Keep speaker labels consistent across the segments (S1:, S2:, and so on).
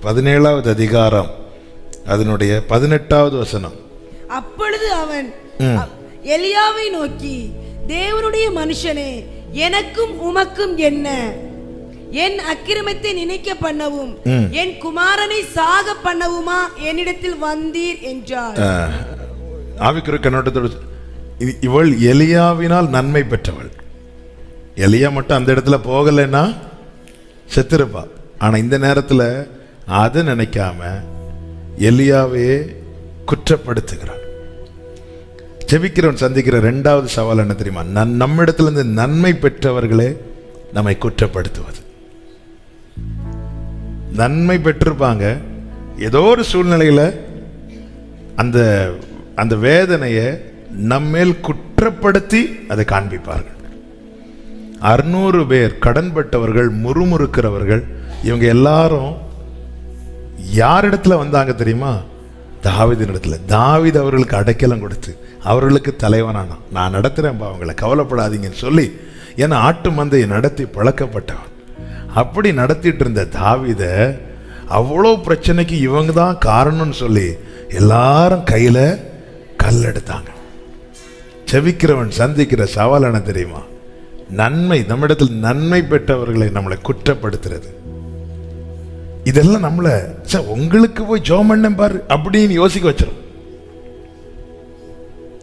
S1: 17வது அதிகாரம் அதனுடைய 18வது வசனம்.
S2: அப்பொழுது அவன் எலியாவை நோக்கி, தேவனுடைய மனுஷனே, எனக்கும் உமக்கும் என்ன? என் அக்கிரமத்தை நினைக்க பண்ணவும் என் குமாரனை சாக பண்ணவுமா என்னிடத்தில் வந்தீர் என்றார்.
S1: ஆவிக்குரிய கண்ணோட்டத்தோடு இவள் எலியாவினால் நன்மை பெற்றவள். எலியா மட்டும் அந்த இடத்துல போகலைன்னா செத்துருப்பா. ஆனா இந்த நேரத்தில் அதை நினைக்காம எலியாவே குற்றப்படுத்துகிறார். ஜெபிக்கிறவன் சந்திக்கிற 2வது சவால் என்ன தெரியுமா? நம்மிடத்திலிருந்து நன்மை பெற்றவர்களே நம்மை குற்றப்படுத்துவது. நன்மை பெற்றிருப்பாங்க, ஏதோ ஒரு சூழ்நிலையில் அந்த வேதனையை நம்மேல் குற்றப்படுத்தி அதை காண்பிப்பார்கள். 600 பேர் கடன்பட்டவர்கள், முறுமுறுக்கிறவர்கள், இவங்க எல்லாரும் யாரிடத்துல வந்தாங்க தெரியுமா? தாவீதின் இடத்துல. தாவீது அவர்களுக்கு அடைக்கலம் கொடுத்து அவர்களுக்கு தலைவனானான். நான் நடத்துறேன், அவங்களை கவலைப்படாதீங்கன்னு சொல்லி, ஏன்னா ஆட்டு மந்தையை நடத்தி பழக்கப்பட்டவன். அப்படி நடத்திட்டு இருந்த தாவீத அவ்வளோ பிரச்சனைக்கு இவங்க தான் காரணம்னு சொல்லி எல்லாரும் கையில கல் எடுத்தாங்க. செவிக்கிறவன் சந்திக்கிற சவால் என்ன தெரியுமா? நன்மை, நம்மிடத்தில் நன்மை பெற்றவர்களை நம்மளை குற்றப்படுத்துறது. இதெல்லாம் நம்மளை உங்களுக்கு போய் ஜெபம் பண்ண பாரு அப்படின்னு யோசிக்க வச்சிடும்.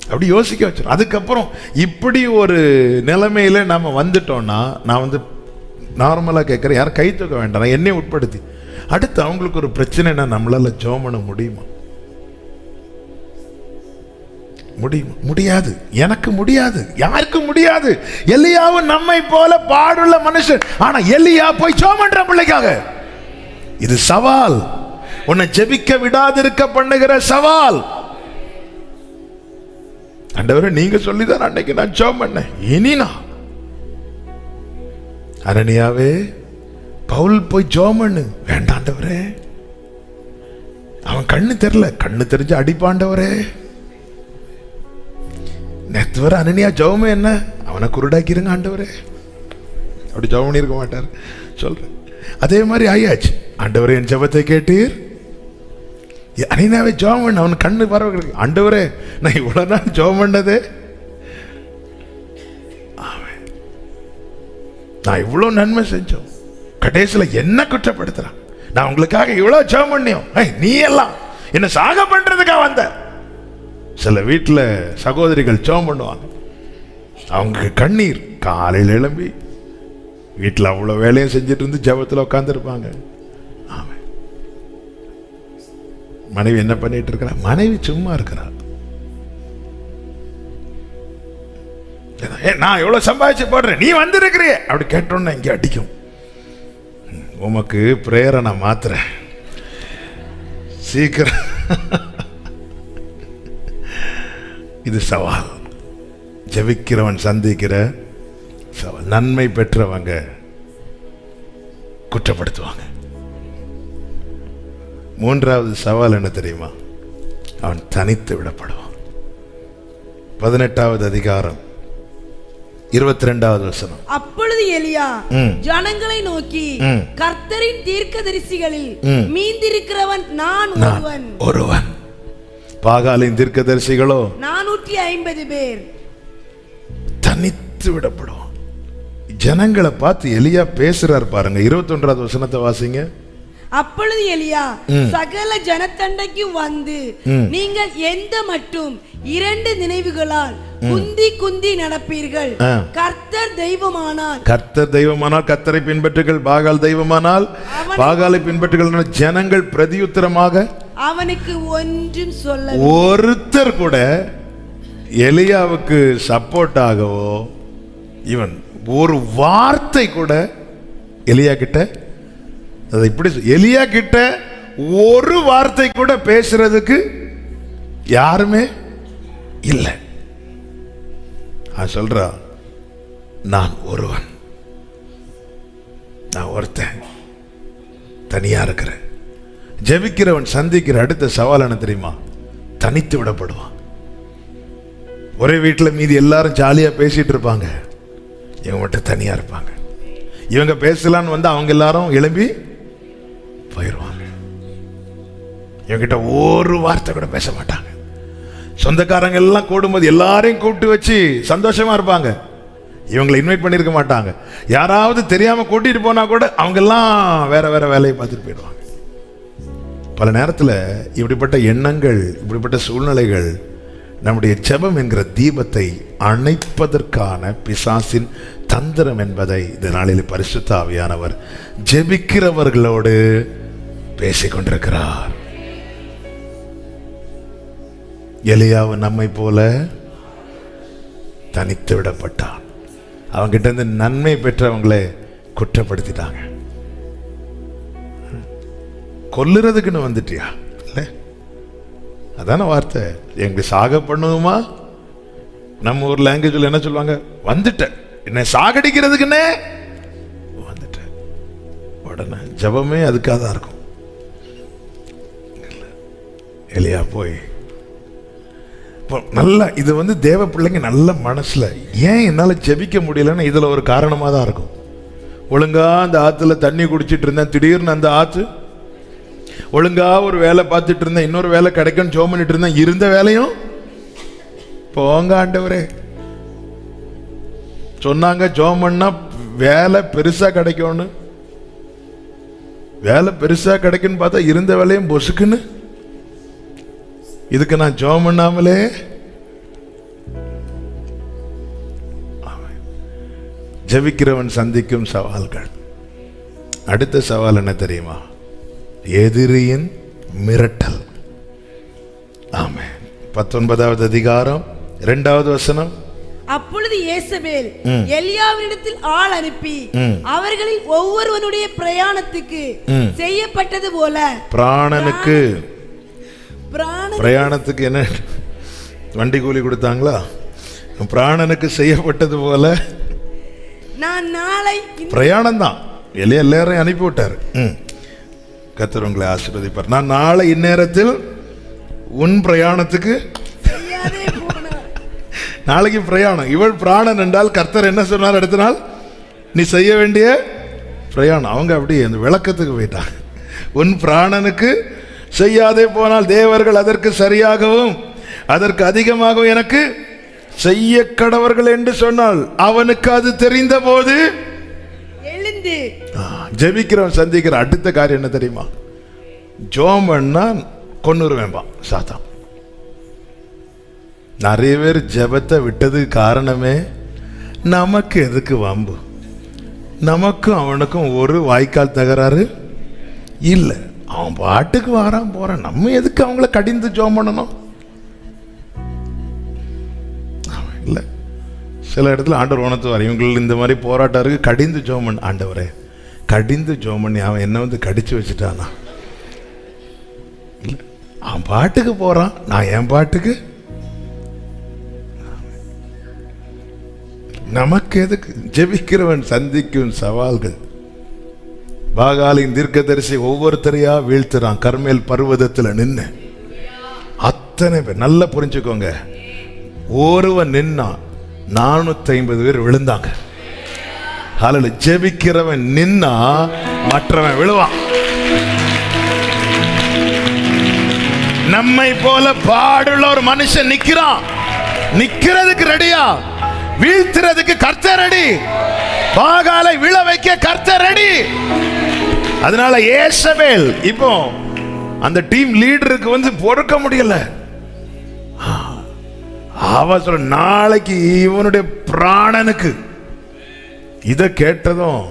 S1: அப்படி யோசிக்க வச்சிடும். அதுக்கப்புறம் இப்படி ஒரு நிலைமையில நாம வந்துட்டோம்னா, நான் நார்மலா கேட்கிறேன், யாரும் கை தூக்க வேண்டாம், என்னைய உட்படுத்தி. அடுத்து அவங்களுக்கு ஒரு பிரச்சனைனா நம்மளால ஜெபம் பண்ண முடியுமா? முடியாது. எனக்கு முடியாது, யாருக்கும் முடியாது. எலியாவும் நம்மை போல பாடுள்ள மனுஷன். ஆனா எலியா போய் ஜெபம் பண்ற பிள்ளைக்காக. இது சவால், உன்னை ஜெபிக்க விடாதிருக்க பண்ணுகிற சவால். ஆண்டவரே, நீங்க சொல்லிதான் அன்னைக்கு நான் ஜெபம் பண்ணேன், இனி நான் அனனியாவே பவுல் போய் ஜெபம் பண்ணு. வேண்டாம் ஆண்டவரே, அவன் கண்ணு தெரியல, கண்ணு தெரிஞ்சு அடிப்பாண்டவரே. நேற்று வர அனனியா ஜெபமே என்ன? அவனை குருடாக்கிருங்க ஆண்டவரே. அப்படி ஜெபம் பண்ணிருக்க மாட்டார் சொல்றேன். அதே மாதிரி ஆயாச்சு. ஆண்டவரே, என் ஜெபத்தை கேட்டீர். அனனியாவே ஜெபம் பண்ண, அவன் கண்ணு பரவ. ஆண்டவரே, நான் இவ்வளவு நாள் ஜெபம் பண்ணதே, நான் இவ்வளவு நன்மை செஞ்சோம், கடைசியில் என்ன குற்றப்படுத்துறான்? நான் உங்களுக்காக இவ்வளவு ஜெபம் பண்ணியோம், நீ எல்லாம் என்ன சாக பண்றதுக்காக வந்த. சில வீட்டில் சகோதரிகள் ஜெபம் பண்ணுவாங்க, அவங்க கண்ணீர். காலையில் எழும்பி வீட்டில் அவ்வளோ வேலையும் செஞ்சுட்டு இருந்து ஜெபத்தில் உட்காந்துருப்பாங்க. ஆமாம், மனைவி என்ன பண்ணிட்டு இருக்கிறா? மனைவி சும்மா இருக்கிறா. நான் எவ்வளவு சம்பாதிச்சு போடுறேன், நீ வந்திருக்கிறிய அப்படி கேட்டோன்னு இங்கே அடிக்கும். உமக்கு பிரேயரை நான் மாத்துறேன், சீக்கிரம். இது சவால், ஜெபிக்கிறவன் சந்திக்கிற சவால். நன்மை பெற்றவங்க குற்றப்படுத்துவாங்க. 3வது சவால் என்ன தெரியுமா? அவன் தனித்து விடப்படுவான். 18வது அதிகாரம் 22வது வசனம்.
S2: அப்பொழுது எலியா ஜனங்களை நோக்கி, கர்த்தரின் தீர்க்கதரிசிகளில் மீந்திருக்கிறவன் நான் ஒருவன்.
S1: பாகாலின் தீர்க்கதரிசிகளோ
S2: 450 பேர்.
S1: தனித்து விடப்படுவான். ஜனங்களை பார்த்து எலியா பேசுறார் பாருங்க. 21வது வசனத்தை வாசிங்க.
S2: அப்பொழுது எலியா சகல ஜனத்தண்டைக்கு வந்து, நீங்கள் எந்த மட்டும் 2 நினைவுகளால் குந்தி குந்தி நடப்பீர்கள். கர்த்தர் தெய்வமானால் கர்த்தரை பின்பற்றுகள், பாகால் தெய்வமானால் பாகாலை பின்பற்றுகள். ஜனங்கள் பிரதியுத்தரமாக அவனுக்கு ஒன்றும் சொல்ல, ஒருத்தர் கூட எலியாவுக்கு சப்போர்ட் ஆகவோ, இவன் ஒரு வார்த்தை கூட எலியா கிட்ட, இப்படி எலியா கிட்ட ஒரு வார்த்தை கூட பேசுறதுக்கு யாருமே இல்லை. சொல்றா, நான் ஒருவன், நான் ஒருத்தன், தனியா இருக்கிறேன். ஜெபிக்கிறவன் சந்திக்கிற அடுத்த சவால் என்ன தெரியுமா? தனித்து விடப்படுவான். ஒரே வீட்டில் மீதி எல்லாரும் ஜாலியா பேசிட்டு இருப்பாங்க, இவங்க மட்டும் தனியா இருப்பாங்க. இவங்க பேசலான்னு வந்து அவங்க எல்லாரும் எழும்பி போயிடுவாங்க.
S1: இவங்கிட்ட ஒரு வார்த்தை கூட பேச மாட்டாங்க. சொந்தக்காரங்க எல்லாம் கூடும்போது எல்லாரையும் கூப்பிட்டு வச்சு சந்தோஷமா இருப்பாங்க. இவங்களை இன்வைட் பண்ணியிருக்க மாட்டாங்க. யாராவது தெரியாம கூட்டிட்டு போனா கூட அவங்க எல்லாம் வேற வேற வேலையை பார்த்துட்டு போயிடுவாங்க. பல நேரத்தில் இப்படிப்பட்ட எண்ணங்கள், இப்படிப்பட்ட சூழ்நிலைகள் நம்முடைய ஜெபம் என்கிற தீபத்தை அணைப்பதற்கான பிசாசின் தந்திரம் என்பதை இந்த நாளில் பரிசுத்த ஆவியானவர் ஜெபிக்கிறவர்களோடு பேசிக் கொண்டிருக்கிறார். எலியாவு நம்மை போல தனித்து விடப்பட்டான். அவங்கிட்ட இருந்து நன்மை பெற்றவங்களே குற்றப்படுத்திட்டாங்க. கொல்லுறதுக்குன்னு வந்துட்டியா? இல்லை, அதான வார்த்தை. எங்க சாக பண்ணுவோமா? நம்ம ஒரு லாங்குவேஜில் என்ன சொல்லுவாங்க? வந்துட்ட, என்ன சாகடிக்கிறதுக்குன்னே வந்துட்ட. உடனே ஜபமே அதுக்காக தான் இருக்கும். எலியா போய் நல்லா, இது தேவ பிள்ளைங்க நல்ல மனசுல ஏன் என்னால ஜெபிக்க முடியலன்னு இதுல ஒரு காரணமா தான் இருக்கும். ஒழுங்கா அந்த ஆத்துல தண்ணி குடிச்சிட்டு இருந்தேன், திடீர்னு அந்த ஆத்து ஒழுங்கா ஒரு வேலை பார்த்துட்டு இருந்தேன், இன்னொரு வேலை கிடைக்கும் ஜோம் பண்ணிட்டு இருந்தேன், இருந்த வேலையும் போங்க ஆண்டவரே சொன்னாங்க. ஜோம் பண்ணா வேலை பெருசா கிடைக்கும்னு, வேலை பெருசா கிடைக்குன்னு பார்த்தா இருந்த வேலையும் பொசுக்குன்னு. இதுக்கு நான் ஜெபம் பண்ணாமலே ஜெபிக்கிறவன் சந்திக்கும் சவால்கள். அடுத்த சவால் என்ன தெரியுமா? எதிரியின் மிரட்டல். ஆமென். 19வது அதிகாரம் 2வது வசனம்.
S3: அப்பொழுது யேசபேல் எலியாவினிடத்தில் ஆள் அனுப்பி அவர்களில் ஒவ்வொருவனுடைய பிரயாணத்துக்கு செய்யப்பட்டது போல,
S1: பிரயாணத்துக்கு என்ன வண்டி கூலி கொடுத்தாங்களா? பிராணனுக்கு செய்யப்பட்டது போல
S3: நான் நாளை,
S1: பிரயாணம் தான். எல்லாரையும் அனுப்பி விட்டார். கர்த்தர் உங்களை ஆசீர்வதிப்பார். நான் நாளை இந்நேரத்தில் உன் பிரயாணத்துக்கு, நாளைக்கு பிரயாணம். இவள் பிராணன் என்றால் கர்த்தர் என்ன சொன்னார்? அடுத்த நாள் நீ செய்ய வேண்டிய பிரயாணம். அவங்க அப்படி அந்த விளக்கத்துக்கு போயிட்டாங்க. உன் பிராணனுக்கு செய்யாதே போனால் தேவர்கள் அதற்கு சரியாகவும் அதற்கு அதிகமாகவும் எனக்கு செய்ய கடவர்கள் என்று சொன்னால் அவனுக்கு அது தெரிந்த போது
S3: எழுந்து.
S1: ஜெபிக்கிறவன் சந்திக்கிற அடுத்த காரியம் என்ன தெரியுமா? ஜோம் பண்ணா கொன்னுருவேன்பா சாத்தான். நிறைய பேர் ஜெபத்தை விட்டதுக்கு காரணமே நமக்கு எதுக்கு வம்பு, நமக்கும் அவனுக்கும் ஒரு வாய்க்கால் தகராறு இல்லை, அவன் பாட்டுக்கு வாரான் போறான், நம்ம எதுக்கு அவங்கள கடிந்து ஜெபம் பண்ணணும்? இல்லை, சில இடத்துல ஆண்டவர் உணர்த்துவார், இவங்களுக்கு இந்த மாதிரி போராட்டம் இருக்கு, கடிந்து ஜெபம் பண்ண. ஆண்டவரே, கடிந்து ஜெபம் பண்ணி அவன் என்ன கடிச்சு வச்சுட்டானா? இல்லை, அவன் பாட்டுக்கு போறான், நான் என் பாட்டுக்கு. நமக்கு எதுக்கு? ஜெபிக்கிறவன் சந்திக்கும் சவால்கள். பாகாலின் தீர்க்கதரிசி ஒவ்வொருத்தரையா வீழ்த்துறான். கர்மேல் பர்வதத்தில் நின்று அத்தனை பேர், நல்லா புரிஞ்சுக்கோங்க, ஒருவன் நின்னா 450 பேர் விழுந்தாங்க. அதுல ஜெபிக்கிறவன் நின்னா மற்றவன் விழுவான். நம்மை போல பாடுள்ள ஒரு மனுஷன் நிக்கிறான், நிக்கிறதுக்கு ரெடியா, வீழ்த்துறதுக்கு கர்த்தர் ரெடி, பாகாலை விழ வைக்க கர்த்தர் ரெடி. அதனால யேசபேல் இப்போ அந்த டீம் லீடருக்கு பொறுக்க முடியல. அவ சொல்ற, நாளைக்கு இவனுடைய பிராணனுக்கு. இத கேட்டதும்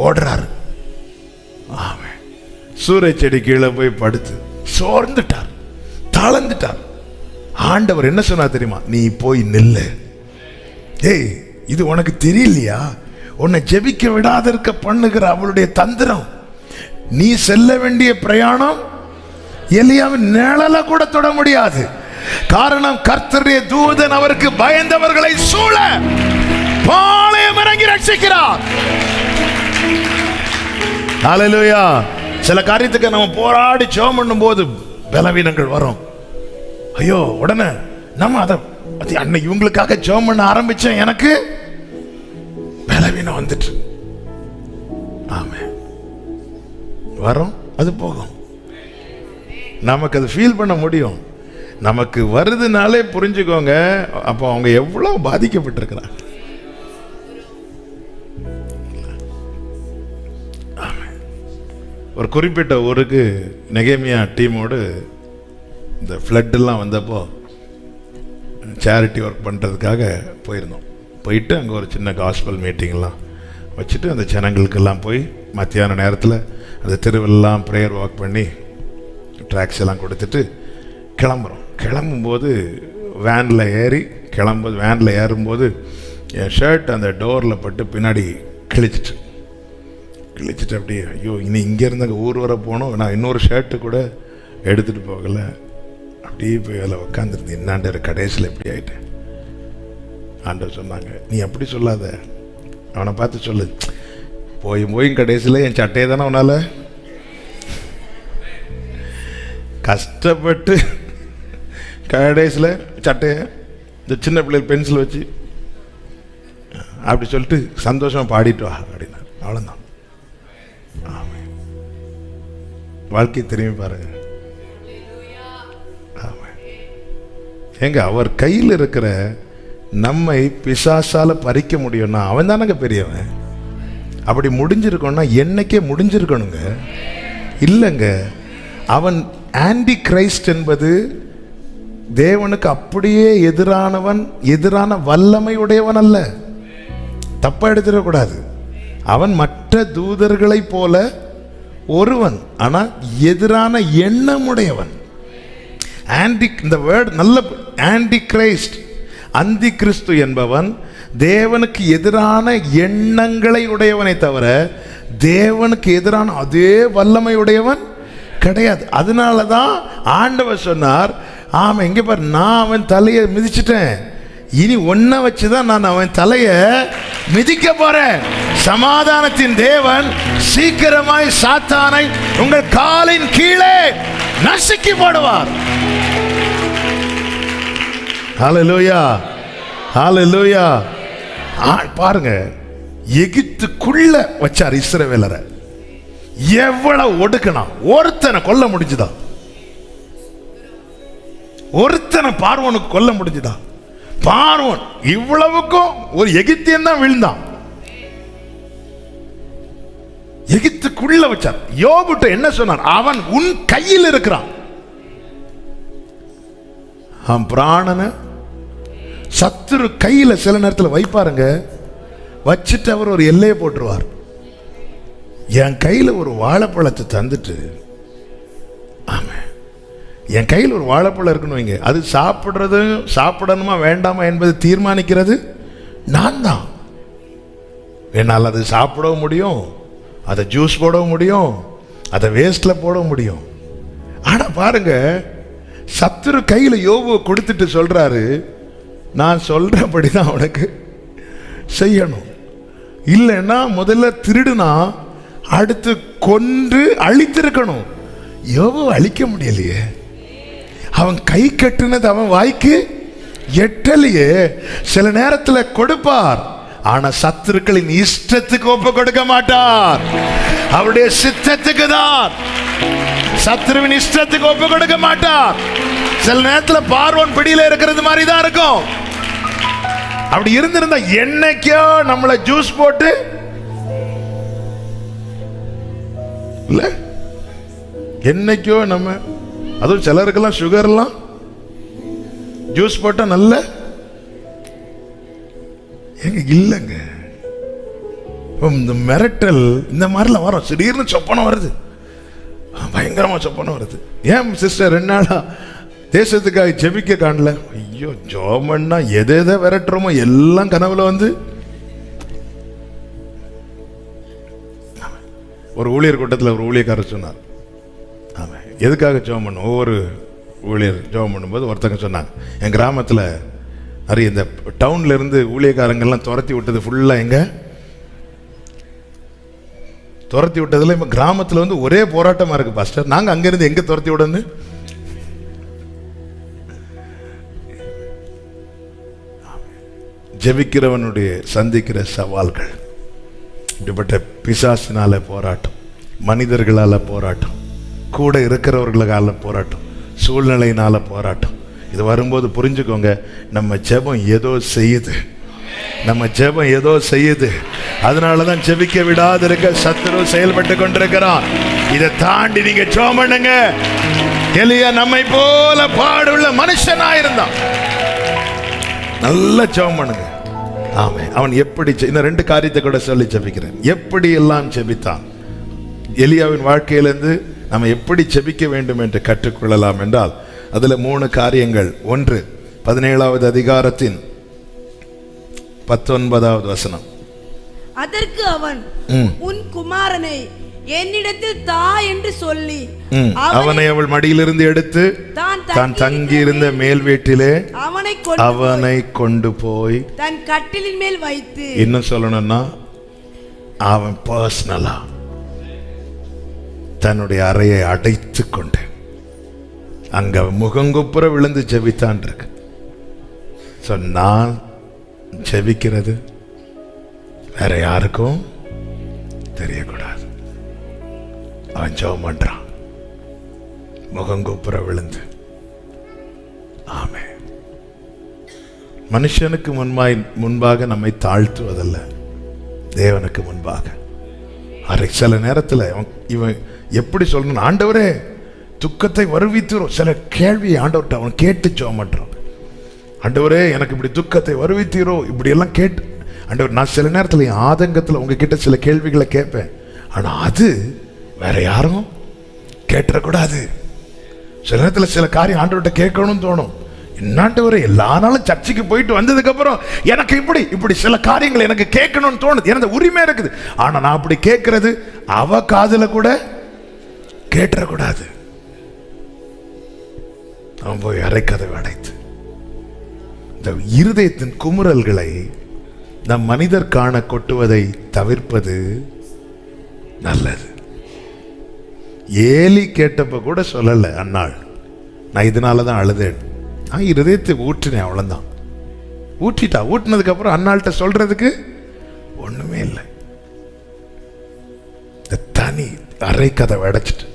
S1: ஓடுறாரு. ஆமென். சூரிய செடி கீழே போய் படுத்து சோர்ந்துட்டார், தளர்ந்துட்டார். ஆண்டவர் என்ன சொன்னா தெரியுமா? நீ போய் நில்லு. ஏய், இது உனக்கு தெரியலையா? உன்னை ஜெபிக்க விடாத இருக்க பண்ணுகிற அவளுடைய தந்திரம். நீ செல்ல வேண்டிய பிரயாணம் எலியாவின் நிழல கூட தொட முடியாது. காரணம், கர்த்தருடைய தூதன் அவருக்கு பயந்தவர்களை சூழ பாளையம் இறங்கி ரட்சிக்கிறார். ஹல்லேலூயா. சில காரியத்துக்கு நம்ம போராடி ஜெபம் பண்ணும் போது பலவீனங்கள் வரும். ஐயோ, உடனே நம்ம அதை அன்னைக்கு இவங்களுக்காக ஜெபம் பண்ண ஆரம்பிச்சேன், எனக்கு பலவீனம் வந்துட்டு. ஆமென். வரும், அது போகும். நமக்கு அது ஃபீல் பண்ண முடியும். நமக்கு வருதுனாலே புரிஞ்சுக்கோங்க, அப்போ அவங்க எவ்வளோ பாதிக்கப்பட்டிருக்கிறாங்க. ஒரு குறிப்பிட்ட ஊருக்கு நெகேமியா டீமோடு இந்த ஃப்ளட்டெல்லாம் வந்தப்போ சேரிட்டி ஒர்க் பண்ணுறதுக்காக போயிருந்தோம். போயிட்டு அங்கே ஒரு சின்ன காஸ்பல் மீட்டிங்லாம் வச்சுட்டு அந்த ஜனங்களுக்கெல்லாம் போய் மத்தியான நேரத்தில் அந்த தெருவெல்லாம் ப்ரேயர் வாக் பண்ணி ட்ராக்ஸ் எல்லாம் கொடுத்துட்டு கிளம்புறோம். கிளம்பும்போது வேனில் ஏறும்போது என் ஷர்ட் அந்த டோரில் பட்டு பின்னாடி கிழிச்சிட்டு அப்படியே ஐயோ இனி இங்கேருந்து அங்கே ஊர் வர போனோம். நான் இன்னொரு ஷர்ட்டு கூட எடுத்துகிட்டு போகலை. அப்படியே போய் அதில் உட்காந்துருந்து என்னாண்டு கடைசியில் எப்படி ஆகிட்டேன். ஆண்டவர் சொன்னாங்க, நீ அப்படி சொல்லாத, அவனை பார்த்து சொல்லு, போய் கடைசியில் என் சட்டையை தானே அவனால் கஷ்டப்பட்டு கடைசியில் சட்டையை இந்த சின்ன பிள்ளைகள் பென்சில் வச்சு அப்படி சொல்லிட்டு சந்தோஷமாக பாடிட்டு வா அப்படின்னாரு. அவ்வளோதான். ஆமாம், வாழ்க்கை திரும்பி பாருங்க. ஆமாம், எங்க அவர் கையில் இருக்கிற நம்மை பிசாசால பறிக்க முடியும்னா அவன் தானங்க பெரியவன். அப்படி முடிஞ்சிருக்கணும்னா என்னைக்கே முடிஞ்சிருக்கணுங்க. இல்லைங்க, அவன் ஆன்டி கிரைஸ்ட் என்பது தேவனுக்கு அப்படியே எதிரான வல்லமை உடையவன் அல்ல. தப்பா எடுத்துடக்கூடாது. அவன் மற்ற தூதர்களை போல ஒருவன், ஆனால் எதிரான எண்ணம் உடையவன். இந்த வேர்ட் நல்ல ஆன்டி கிரைஸ்ட், அந்தி கிறிஸ்து என்பவன் தேவனுக்கு எதிரான எண்ணங்களை உடையவனை தவிர தேவனுக்கு எதிரான அதே வல்லமை உடையவன் கிடையாது. அதனால தான் ஆண்டவர் சொன்னார், ஆமாம் இங்கே பாரு, நான் அவன் தலையை மிதிச்சிட்டேன், இனி ஒன்றை வச்சு தான் நான் அவன் தலையை மிதிக்க போறேன். சமாதானத்தின் தேவன் சீக்கிரமாய் சாத்தானை உங்கள் காலின் கீழே நசுக்கி போடுவார். ஹல்லேலூயா, ஹல்லேலூயா. பாருங்க, எகிப்துக்குள்ள வச்சார் இஸ்ரவேலரை. எவ்வளவு ஒடுக்கணும், ஒருத்தனை கொல்ல முடிஞ்சுதா? ஒருத்தனை பார்வோனுக்கு கொல்ல முடிஞ்சுதா? பார்வோன் இவ்வளவுக்கும் ஒரு எகிப்தியன் தான் விழுந்தான். எகிப்துக்குள்ள வச்சார். யோபுட்ட என்ன சொன்னார்? அவன் உன் கையில் இருக்கிறான். அவன் பிராணனை சத்துரு கையில சில நேரத்தில் வைப்பாருங்க, வச்சுட்டு அவர் ஒரு எல்லையை போட்டுருவார். என் கையில் ஒரு வாழைப்பழத்தை தந்துட்டு, ஆமா என் கையில் ஒரு வாழைப்பழம் இருக்குன்னு வைங்க, அது சாப்பிடணுமா வேண்டாமா என்பது தீர்மானிக்கிறது நான் தான். என்னால் அது சாப்பிடவும் முடியும், அதை ஜூஸ் போடவும் முடியும், அதை வேஸ்ட்ல போட முடியும். ஆனா பாருங்க, சத்துரு கையில் யோபு கொடுத்துட்டு சொல்றாரு, நான் சொல்றபடிதான் உனக்கு செய்யணும். இல்லைன்னா முதல்ல திருடுனா அடுத்து கொன்று அழித்திருக்கணும். யோபு அழிக்க முடியலையே, அவன் கை கட்டுனது அவன் வாய்க்கு எட்டலையே. சில நேரத்தில் கொடுப்பார், ஆனா சத்துருக்களின் இஷ்டத்துக்கு ஒப்பு கொடுக்க மாட்டார், அவருடைய சித்தத்துக்கு தான். சத்துருவின் இஷ்டத்துக்கு ஒப்பு கொடுக்க மாட்டார். சில நேரத்தில் பார்வோன் பிடியில இருக்கிறது மாதிரி தான் இருக்கும். அப்படி இருந்திருந்தா என்னைக்கோ நம்மளை ஜூஸ் போட்டு இல்ல, என்னைக்கோ நம்ம, அதுவும் சிலருக்கெல்லாம் சுகர்லாம் ஜூஸ் போட்டா நல்ல எங்க இல்லைங்க. இந்த மிரட்டல் இந்த மாதிரிலாம் வரும், திடீர்னு சொப்பனம் வருது, பயங்கரமா சொப்பனம் வருது. ஏன் சிஸ்டர் 2 நாளா தேசத்துக்காக ஜெபிக்க காணல? ஐயோ, ஜோமன்னா எதை விரட்டுறோமோ எல்லாம் கனவுல வந்து. ஒரு ஊழியர் கூட்டத்தில் ஒரு ஊழியக்காரர் சொன்னார், ஆமாம் எதுக்காக ஜெபம் பண்ணும், ஒவ்வொரு ஊழியர் ஜெபம் பண்ணும்போது ஒருத்தங்க சொன்னாங்க, என் கிராமத்தில் நிறைய இந்த டவுன்ல இருந்து ஊழியக்காரங்கள்லாம் துரத்தி விட்டது ஃபுல்லாக எங்க துரத்தி விட்டதில் இப்போ கிராமத்தில் வந்து ஒரே போராட்டமாக இருக்குது பாஸ்டர், நாங்கள் அங்கேருந்து எங்கே துரத்தி விடன்னு. ஜெபிக்கிறவனுடைய சந்திக்கிற சவால்கள், இப்படிப்பட்ட பிசாசினால போராட்டம், மனிதர்களால் போராட்டம், கூட இருக்கிறவர்களுக்கால போராட்டம், சூழ்நிலையினால போராட்டம். இது வரும்போது புரிஞ்சுக்கோங்க, நம்ம ஜெபம் ஏதோ செய்யுது, நம்ம ஜெபம் ஏதோ செய்யுது. அதனாலதான் ஜெபிக்க விடாது இருக்க சத்துரு செயல்பட்டு கொண்டிருக்கிறான். இதை தாண்டி நீங்க ஜெபம் பண்ணுங்க. எலியா நம்மை போல பாடுள்ள மனுஷனா இருந்தான். நல்ல ஜெபம் பண்ணுங்க. ஆமே. அவன் எப்படி இந்த 2 காரியத்தை கூட சொல்லி ஜெபிக்கிறேன். எப்படி எல்லாம் ஜெபித்தான். எலியாவின் வாழ்க்கையிலிருந்து நம்ம எப்படி ஜெபிக்க வேண்டும் என்று கற்றுக்கொள்ளலாம் என்றால் அதுல 3 காரியங்கள். 1, 17வது அதிகாரத்தின் 19வது வசனம்.
S3: அதற்கு அவன், உன் குமாரனை என்னிடத்தில் தா என்று சொல்லி
S1: அவனை அவள் மடியிலிருந்து எடுத்து தான் தங்கி இருந்த மேல் வீட்டிலே அவனை கொண்டு போய்
S3: தன் கட்டிலின் மேல் வைத்து,
S1: இன்னும் சொல்லணும்னா அவன் பர்சனலா தன்னுடைய அறையை அடைத்து கொண்டு அங்க முகங்குப்புற விழுந்து ஜெபித்தான் இருக்கு. நான் ஜெபிக்கிறது வேற யாருக்கும் தெரியக்கூடாது. அவன் ஜெபம் பண்றான் முகங்குப்புற விழுந்து. ஆமே. மனுஷனுக்கு முன்பாக நம்மை தாழ்த்துவதல்ல, தேவனுக்கு முன்பாக. சில நேரத்தில் இவன் எப்படி சொல்லணும், ஆண்டவரே துக்கத்தை வருவித்தீரோ. சில கேள்வி ஆண்டவர்கிட்ட அவன் கேட்டு ஜெபம் பண்றான். ஆண்டவரே எனக்கு இப்படி துக்கத்தை வருவித்தீரோ, இப்படி எல்லாம் கேட்டு. ஆண்டவர், நான் சில நேரத்தில் என் ஆதங்கத்தில் உங்ககிட்ட சில கேள்விகளை கேட்பேன், ஆனா அது வேற யாரும் கேட்டுறக்கூடாது. சில நேரத்தில் சில காரியம் ஆண்டவர்கிட்ட கேட்கணும்னு தோணும். என்னாண்டவரே எல்லா நாளும் சர்ச்சைக்கு போயிட்டு வந்ததுக்கு அப்புறம் எனக்கு இப்படி சில காரியங்கள் எனக்கு கேட்கணும்னு தோணுது, எனக்கு உரிமை இருக்குது. ஆனா நான் அப்படி கேட்கறது அவ காதுல கூட கேட்டுறக்கூடாது. அவன் போய் அரைக்கதவை அடைத்து இந்த இருதயத்தின் குமுறல்களை நம் மனிதர் காண கொட்டுவதை தவிர்ப்பது நல்லது. ஏலி கேட்டப்ப கூட சொல்லல அன்னாள், நான் இதனாலதான் அழுதேன், நான் இருதயத்தை ஊற்றினேன், அவ்வளவுதான். ஊட்டினதுக்கு அப்புறம் அன்னாள்கிட்ட சொல்றதுக்கு ஒண்ணுமே இல்லை. இந்த தனி அரை கதவை அடைச்சிட்டு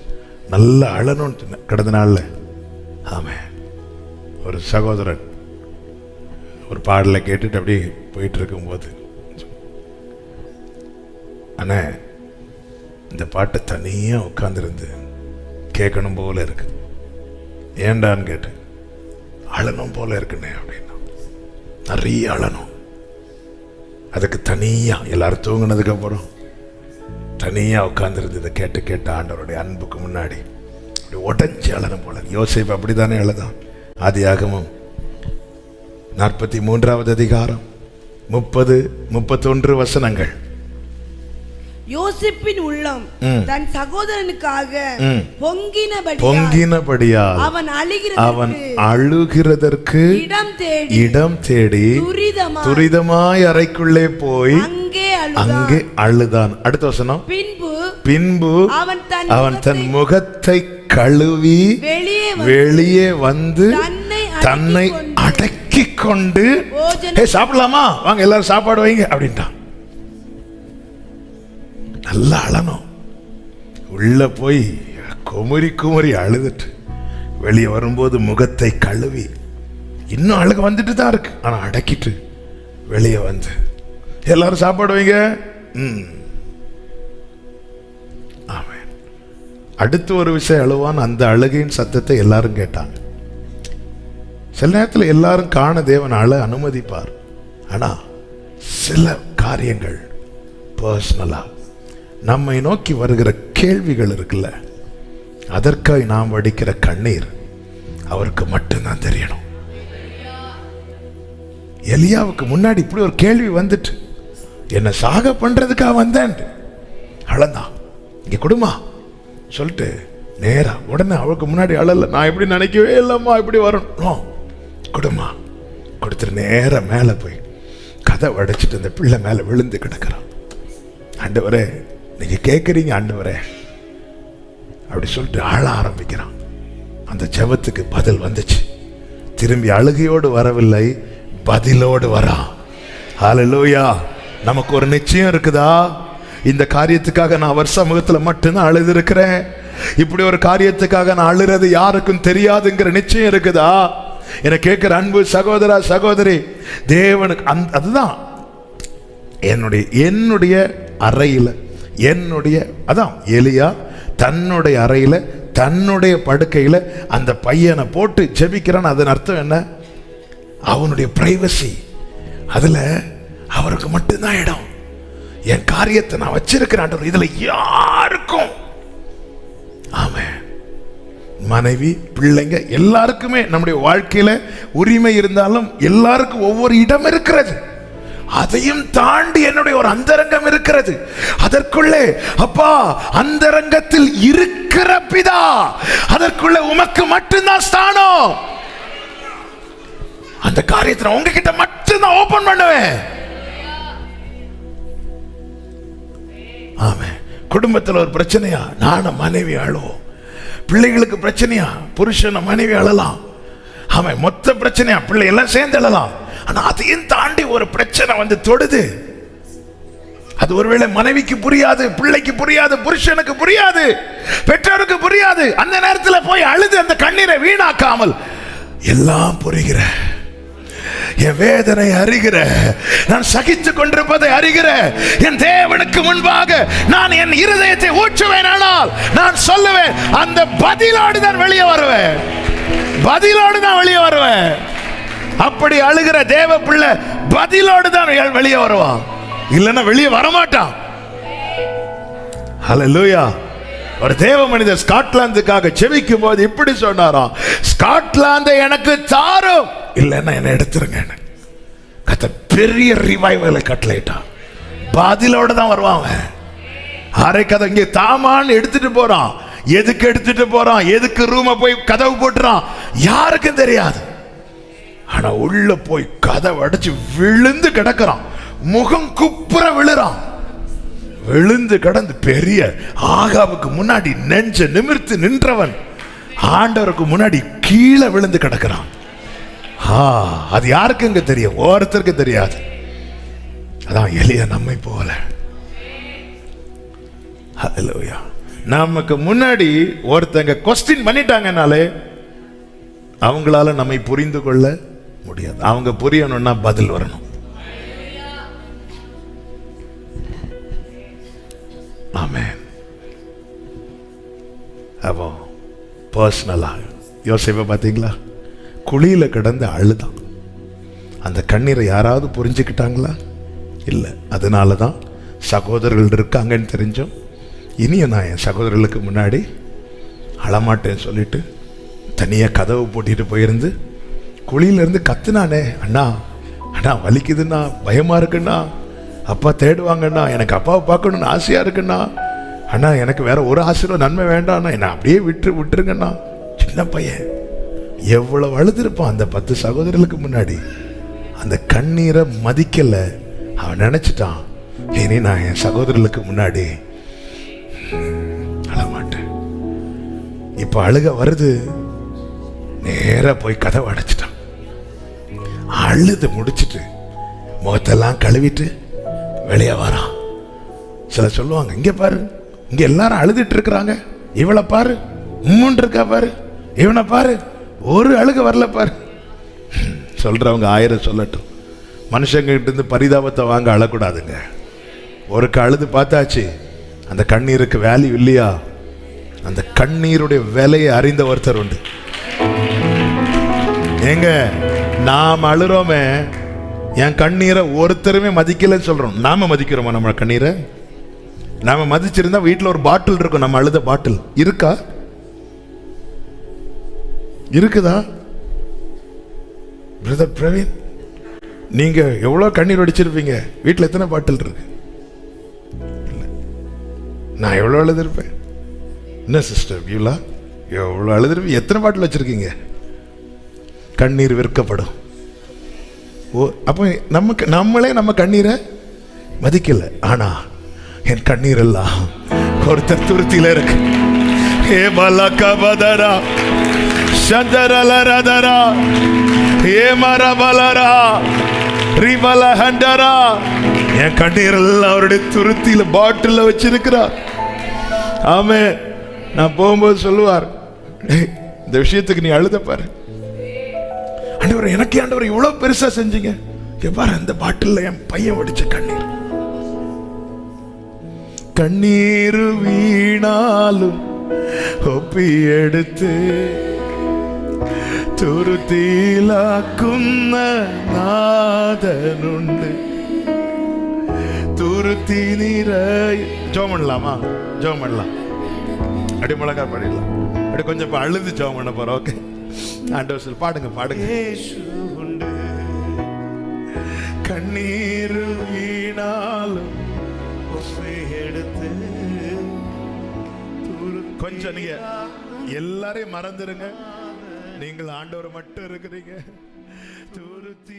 S1: நல்லா அழணும்னு கடந்த நாள்ல. ஆமே. ஒரு சகோதரன் ஒரு பாடலை கேட்டுட்டு அப்படியே போயிட்டு இருக்கும்போது, அண்ணே இந்த பாட்டை தனியா உட்கார்ந்துருந்து கேட்கணும் போல இருக்கு, ஏண்டான்னு கேட்டேன். அழணும் போல இருக்குண்ணே அப்படின்னா. நிறைய அழணும். அதுக்கு தனியா எல்லாரும் தூங்கினதுக்கு அப்புறம் தனியா உட்கார்ந்துருந்து இதை கேட்டு ஆண்டவருடைய அன்புக்கு முன்னாடி அப்படி உடஞ்சி அழணும் போல. யோசேப்பு அப்படித்தானே அழுதான். ஆதியாகமம் 43வது அதிகாரம் 30-31 வசனங்கள்.
S3: யோசேப்பின் உள்ளம் தன் சகோதரனுக்காக
S1: பொங்கினபடியால் அவன் அழுகிறதற்கு இடம் தேடி துரிதமாய் அறைக்குள்ளே போய் அங்கே அழுதான். அடுத்த வசனம். பின்பு அவன் தன் முகத்தை கழுவி வெளியே வந்து தன்னை அடக்கி கொண்டு, சாப்பிடலாமா வாங்க எல்லாரும் சாப்பாடு வைங்க அப்படின்ட்டான். நல்லா அழணும். உள்ள போய் குமரி அழுதுட்டு வெளியே வரும்போது முகத்தை கழுவி, இன்னும் அழுக வந்துட்டு தான் இருக்கு, ஆனா அடக்கிட்டு வெளியே வந்து எல்லாரும் சாப்பாடு வைங்க. ஆமென். அடுத்து ஒரு விஷயம் அழுவான். அந்த அழுகையின் சத்தத்தை எல்லாரும் கேட்டாங்க. சில நேரத்தில் எல்லாரும் காண தேவன் அழ அனுமதிப்பார். ஆனா சில காரியங்கள் பர்சனலா நம்மை நோக்கி வருகிற கேள்விகள் இருக்குல்ல, அதற்காக நாம் வடிக்கிற கண்ணீர் அவருக்கு மட்டும்தான் தெரியணும். எலியாவுக்கு முன்னாடி இப்படி ஒரு கேள்வி வந்துட்டு, என்ன சாக பண்றதுக்காக வந்தேன் அழந்தான். இங்க கொடுமா சொல்லிட்டு நேரா உடனே அவளுக்கு முன்னாடி அழல. நான் எப்படி நினைக்கவே இல்லம்மா இப்படி வரணும், கொடுமா கொடுத்துட்டு நேர மேல போய் கதை அடைச்சிட்டு அந்த பிள்ளை மேல விழுந்து கிடக்கிறான். ஆண்டவரே நீங்க கேட்குறீங்க ஆண்டவரே அப்படி சொல்லிட்டு அழ ஆரம்பிக்கிறான். அந்த ஜெபத்துக்கு பதில் வந்துச்சு. திரும்பி அழுகையோடு வரவில்லை, பதிலோடு வரா. ஹல்லேலூயா. நமக்கு ஒரு நிச்சயம் இருக்குதா, இந்த காரியத்துக்காக நான் அவர் சமூகத்தில் மட்டும்தான் அழுது இருக்கிறேன், இப்படி ஒரு காரியத்துக்காக நான் அழுறது யாருக்கும் தெரியாதுங்கிற நிச்சயம் இருக்குதா? என கேட்கிற அன்பு சகோதரா சகோதரி, தேவனுக்கு அதுதான் என்னுடைய அறையில் அதான் எலியா தன்னுடைய அறையில் தன்னுடைய படுக்கையில் அந்த பையனை போட்டு ஜெபிக்கிறான். அதன் அர்த்தம் என்ன? அவனுடைய பிரைவசி, அதில் அவருக்கு மட்டும்தான் இடம். என் காரியத்தை நான் வச்சிருக்கிறேன், இதுல யாருக்கும். ஆமென். மனைவி, பிள்ளைங்க எல்லாருக்குமே நம்முடைய வாழ்க்கையில உரிமை இருந்தாலும் எல்லாருக்கும் ஒவ்வொரு இடம் இருக்கிறது. அதையும் தாண்டி என்னுடைய ஒரு அந்தரங்கம் இருக்கிறது. அதற்குள்ளே அப்பா, அந்தரங்கத்தில் இருக்கிற பிதா, அதற்குள்ளே உமக்கு மட்டும்தான் ஸ்தானம். அந்த காரியத்தை உங்ககிட்ட மட்டும்தான் ஓபன் பண்ணுவேன். ஆமே. குடும்பத்தில் ஒரு பிரச்சனையா, நானும் மனைவி அழுவோம். பிள்ளைகளுக்கு பிரச்சனையா, புருஷன் மனைவி அழலாம். ஆமா, மொத்த பிரச்சனையா பிள்ளை எல்லாம் சேர்ந்து அழலாம். ஆனா அதையும் தாண்டி ஒரு பிரச்சனை வந்து தொடுது. அது ஒருவேளை மனைவிக்கு புரியாது, பிள்ளைக்கு புரியாது, புருஷனுக்கு புரியாது, பெற்றோருக்கு புரியாது. அந்த நேரத்தில் போய் அழுது அந்த கண்ணீரை வீணாக்காமல், எல்லாம் புரிகிற, என் வேதனை அறிகிற, நான் சகித்துக் கொண்டிருப்பதை அறிகிற என் தேவனுக்கு முன்பாக நான் என் இருதயத்தை ஊற்றுவேன். ஆனால் நான் சொல்லுவேன், அந்த பதிலோடு தான் வெளியே வருவேன், பதிலோடு தான் வெளியே வருவேன். அப்படி அழுகிற தேவ பிள்ளை பதிலோடு தான் வெளியே வருவான், இல்லைன்னா வெளியே வரமாட்டான். ஹல்லேலூயா. ஒரு தேவ மனிதர் ஸ்காட்லாந்துக்காக ஜெபிக்கும் போது இப்படி சொன்னாராம், ஸ்காட்லாந்தை எனக்கு தாரும், இல்லைன்னா என்ன எடுத்துருங்க. கத்த பெரிய ரிவைவலை கட்டளையிட்டான். பதிலோட தான் வருவாங்க. அரை கதை இங்கே தாமான்னு எடுத்துட்டு போறான். எதுக்கு எடுத்துட்டு போறான், எதுக்கு ரூமை போய் கதவு போட்டுறான், யாருக்கும் தெரியாது. ஆனா உள்ள போய் கதவை அடைச்சு விழுந்து கிடக்கிறான், முகம் குப்புற விழுறான். விழுந்து கடந்து பெரிய ஆகாவுக்கு முன்னாடி நெஞ்ச நிமிர்த்து நின்றவன் ஆண்டவருக்கு முன்னாடி கீழே விழுந்து கிடக்கிறான். அது யாருக்குங்க தெரியும்? ஒருத்தருக்கு தெரியாது. அதான் எலியா நம்மை போல. ஹல்லேலூயா. நமக்கு முன்னாடி ஒருத்தங்க கொஸ்டின் பண்ணிட்டாங்கனாலே அவங்களால நம்மை புரிந்து கொள்ள முடியாது. அவங்க புரியணும்னா பதில் வரணும். ஆமென். அப்போ பர்சனலா யோசேப்பை பார்த்தீங்களா? குழியில கிடந்து அழுதான். அந்த கண்ணீரை யாராவது புரிஞ்சுக்கிட்டாங்களா? இல்லை. அதனால தான் சகோதரர்கள் இருக்காங்கன்னு தெரிஞ்சோம், இனியும் நான் என் சகோதரர்களுக்கு முன்னாடி அழமாட்டேன்னு சொல்லிட்டு தனியாக கதவு போட்டிட்டு போயிருந்து குழியிலேருந்து கத்துனானே, அண்ணா அண்ணா வலிக்குதுண்ணா, பயமாக இருக்குண்ணா, அப்பா தேடுவாங்கண்ணா, எனக்கு அப்பாவை பார்க்கணுன்னு ஆசையாக இருக்குண்ணா, அண்ணா எனக்கு வேற ஒரு ஆசீர்வாதம் நன்மை வேண்டாம்ண்ணா, என்னை அப்படியே விட்டுருங்கண்ணா. சின்ன பையன் எவ்வளவு அழுதுருப்பான் அந்த 10 சகோதரர்களுக்கு முன்னாடி. அந்த கண்ணீரை மதிக்கலை. அவன் நினைச்சிட்டான், இனி நான் என் சகோதரர்களுக்கு முன்னாடி அழமாட்டேன். இப்ப அழுக வருது, நேரா போய் கதவை அடைச்சிட்டான். அழுது முடிச்சிட்டு முகத்தெல்லாம் கழுவிட்டு வெளியே வரான். சில சொல்லுவாங்க, இங்க பாரு, இங்க எல்லாரும் அழுதுட்டு இருக்கிறாங்க, இவளை பாரு உம்முன் இருக்கா பாரு, இவனை பாரு ஒரு அழுக வரல பாரு. சொல்றவங்க 1000 சொல்லட்டும், மனுஷங்க கிட்ட இருந்து பரிதாபத்தை வாங்க அழக்கூடாதுங்க. ஒரு அழுது பார்த்தாச்சு, அந்த கண்ணீருக்கு வேல்யூ இல்லையா? அந்த கண்ணீருடைய விலையை அறிந்த ஒருத்தர் உண்டு. ஏங்க நாம் அழுறோமே, என் கண்ணீரை ஒருத்தருமே மதிக்கலன்னு சொல்றோம். நாம மதிக்கிறோமா நம்ம கண்ணீரை? நாம மதிச்சிருந்தா வீட்டில் ஒரு பாட்டில் இருக்கும், நம்ம அழுத பாட்டில் இருக்கா? இருக்குதா? பிரதர் பிரவீன், நீங்க எவ்வளவு கண்ணீர் வடிச்சிருப்பீங்க? வீட்டில் எத்தனை பாட்டில் இருக்கு? நான் எவ்வளவு அழுதுருப்பேன். என்ன சிஸ்டர் பியூலா, எவ்வளவு அழுதுருப்பீங்க? எத்தனை பாட்டில் வச்சிருக்கீங்க? கண்ணீர் விற்கப்படும். ஓ, அப்போ நமக்கு நம்மளே நம்ம கண்ணீரை மதிக்கல. ஆனா என் கண்ணீர் எல்லாம் ஒருத்தர் துருத்தில இருக்கு. ஏ மலக்க பதரா சந்தரலரதரா ஏ மரபலரா ரிபல ஹண்டரா, என் கண்ணீர் எல்லாம் அவருடைய துருத்தியில பாட்டில வச்சிருக்கிறார். ஆமே. நான் போகும்போது சொல்லுவார், "ஏய், இந்த விஷயத்துக்கு நீ அழுத பாரு. ஆண்டவர், எனக்கு ஆண்டவர் இவ்வளவு பெருசா செஞ்சீங்க. பாரு அந்த பாட்டில் என் பையன் வடிச்ச கண்ணீர். கண்ணீர் வீணாலும் ஒப்பி எடுத்து തുരുത്തിയിലാക്കുന്ന നാഥനുണ്ട്. തുരുത്തി നിറയ ஜோம் பண்ணலாமா? ஜோம் பண்ணலாம். அடி மிளகா பாடிடலாம். அப்படி கொஞ்சம் அழுது ஜோம் பண்ண போறோம். ஓகே, ஆண்டவர் சொல்லு, பாடுங்க பாடுங்க. உண்டு கண்ணீர் வீணாலும் எடுத்து கொஞ்சம் நீங்க எல்லாரையும் மறந்துருங்க. நீங்கள் ஆண்டவர் மட்டும் இருக்கிறீங்க. துருத்தி